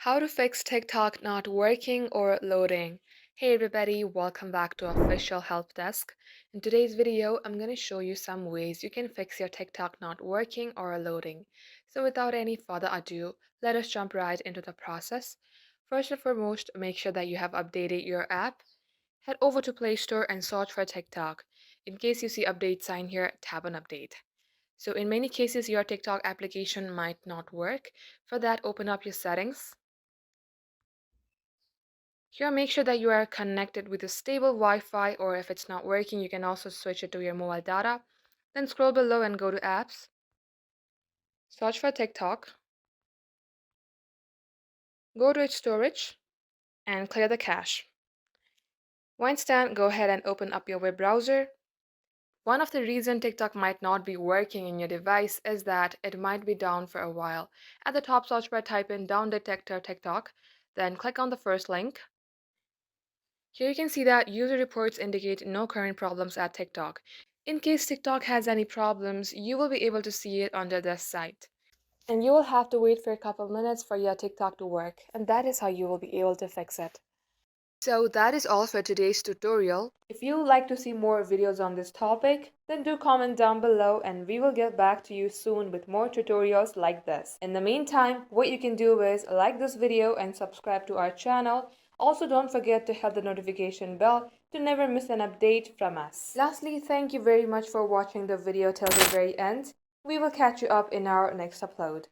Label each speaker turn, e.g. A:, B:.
A: How to fix TikTok not working or loading. Hey everybody, welcome back to Official Help Desk. In today's video, I'm going to show you some ways you can fix your TikTok not working or loading. So without any further ado, let us jump right into the process. First and foremost, make sure that you have updated your app. Head over to Play Store and search for TikTok. In case you see update sign here, tap on update. So in many cases, your TikTok application might not work. For that, open up your settings. Here, make sure that you are connected with a stable Wi-Fi, or if it's not working, you can also switch it to your mobile data. Then scroll below and go to Apps. Search for TikTok. Go to its storage and clear the cache. Once done, go ahead and open up your web browser. One of the reasons TikTok might not be working in your device is that it might be down for a while. At the top search bar, type in Down Detector TikTok, then click on the first link. Here you can see that user reports indicate no current problems at TikTok. In case TikTok has any problems, you will be able to see it under this site. And you will have to wait for a couple minutes for your TikTok to work, and that is how you will be able to fix it. So that is all for today's tutorial. If you would like to see more videos on this topic, then do comment down below and we will get back to you soon with more tutorials like this. In the meantime, what you can do is like this video and subscribe to our channel. Also, don't forget to hit the notification bell to never miss an update from us. Lastly, thank you very much for watching the video till the very end. We will catch you up in our next upload.